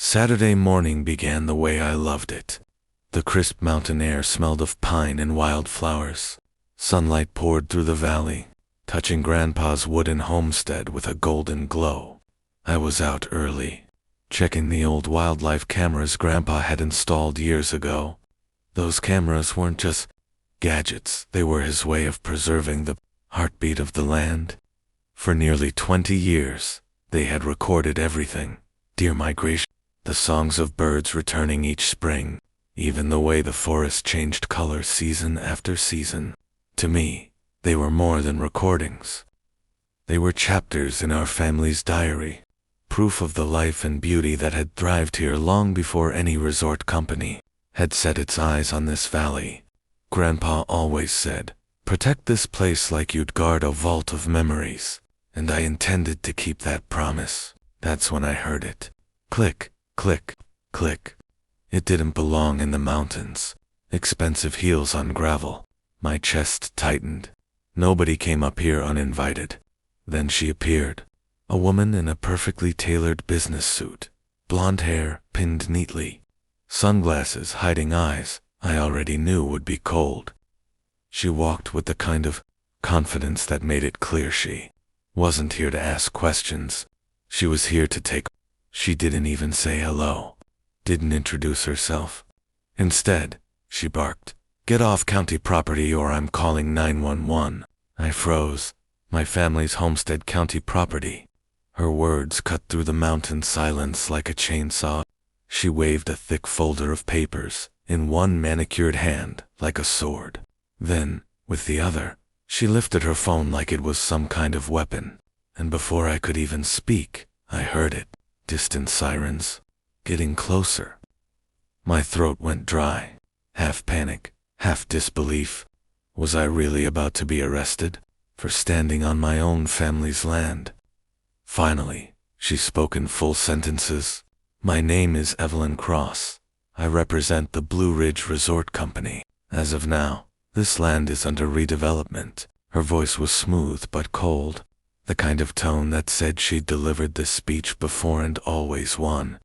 Saturday morning began the way I loved it. The crisp mountain air smelled of pine and wildflowers. Sunlight poured through the valley, touching Grandpa's wooden homestead with a golden glow. I was out early, checking the old wildlife cameras Grandpa had installed years ago. Those cameras weren't just gadgets, they were his way of preserving the heartbeat of the land. For nearly 20 years, they had recorded everything: deer migration, the songs of birds returning each spring, even the way the forest changed color season after season. To me, they were more than recordings. They were chapters in our family's diary, proof of the life and beauty that had thrived here long before any resort company had set its eyes on this valley. Grandpa always said, "Protect this place like you'd guard a vault of memories," and I intended to keep that promise. That's when I heard it. Click, click, click. It didn't belong in the mountains. Expensive heels on gravel. My chest tightened. Nobody came up here uninvited. Then she appeared. A woman in a perfectly tailored business suit. Blonde hair pinned neatly. Sunglasses hiding eyes I already knew would be cold. She walked with the kind of confidence that made it clear she wasn't here to ask questions. She was here to take. She didn't even say hello. Didn't introduce herself. Instead, she barked, "Get off county property or I'm calling 911. I froze. My family's homestead county property. Her words cut through the mountain silence like a chainsaw. She waved a thick folder of papers, in one manicured hand, like a sword. Then, with the other, she lifted her phone like it was some kind of weapon. And before I could even speak, I heard it. Distant sirens. Getting closer. My throat went dry. Half panic, half disbelief. Was I really about to be arrested? For standing on my own family's land? Finally, she spoke in full sentences. "My name is Evelyn Cross. I represent the Blue Ridge Resort Company. As of now, this land is under redevelopment." Her voice was smooth but cold, the kind of tone that said she'd delivered this speech before and always won.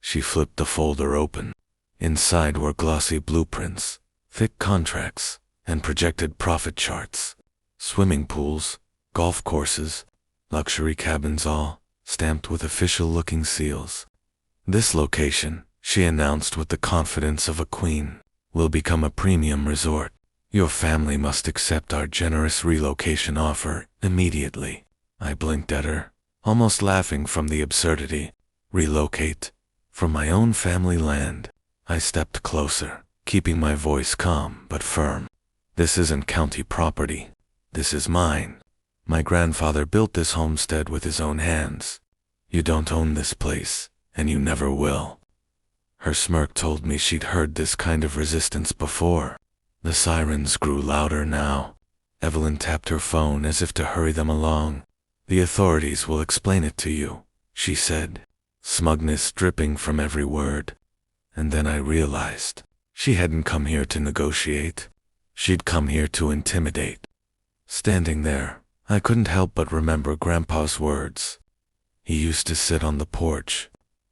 She flipped the folder open. Inside were glossy blueprints, thick contracts, and projected profit charts. Swimming pools, golf courses, luxury cabins, all stamped with official-looking seals. "This location," she announced with the confidence of a queen, "will become a premium resort. Your family must accept our generous relocation offer immediately." I blinked at her, almost laughing from the absurdity. Relocate? From my own family land? I stepped closer, keeping my voice calm but firm. "This isn't county property. This is mine. My grandfather built this homestead with his own hands. You don't own this place, and you never will." Her smirk told me she'd heard this kind of resistance before. The sirens grew louder now. Evelyn tapped her phone as if to hurry them along. "The authorities will explain it to you," she said, smugness dripping from every word. And then I realized she hadn't come here to negotiate. She'd come here to intimidate. Standing there, I couldn't help but remember Grandpa's words. He used to sit on the porch,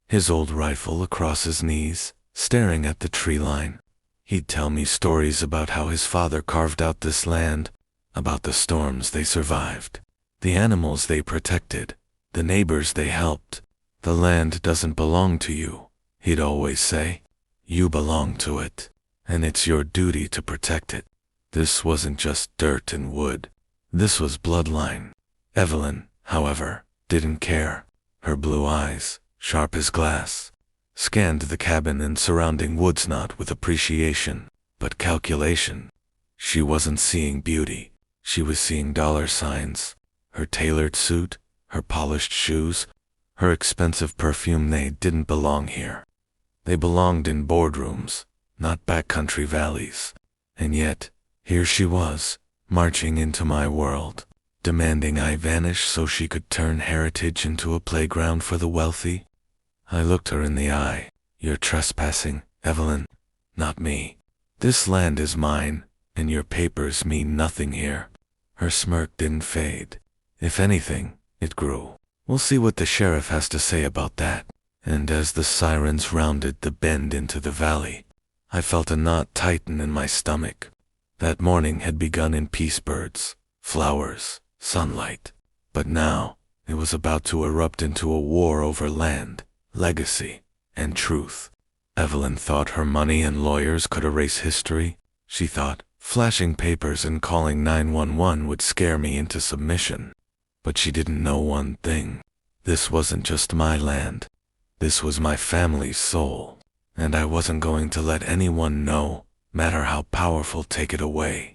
his old rifle across his knees, staring at the tree line. He'd tell me stories about how his father carved out this land, about the storms they survived, the animals they protected, the neighbors they helped. "The land doesn't belong to you," he'd always say. "You belong to it, and it's your duty to protect it." This wasn't just dirt and wood. This was bloodline. Evelyn, however, didn't care. Her blue eyes, sharp as glass, scanned the cabin and surrounding woods not with appreciation, but calculation. She wasn't seeing beauty. She was seeing dollar signs. Her tailored suit, her polished shoes, her expensive perfume, they didn't belong here. They belonged in boardrooms, not backcountry valleys. And yet, here she was, marching into my world, demanding I vanish so she could turn heritage into a playground for the wealthy. I looked her in the eye. "You're trespassing, Evelyn, not me. This land is mine, and your papers mean nothing here." Her smirk didn't fade. If anything, it grew. "We'll see what the sheriff has to say about that." And as the sirens rounded the bend into the valley, I felt a knot tighten in my stomach. That morning had begun in peace, birds, flowers, sunlight. But now, it was about to erupt into a war over land, legacy, and truth. Evelyn thought her money and lawyers could erase history. She thought flashing papers and calling 911 would scare me into submission. But she didn't know one thing. This wasn't just my land. This was my family's soul. And I wasn't going to let anyone know, matter how powerful, take it away.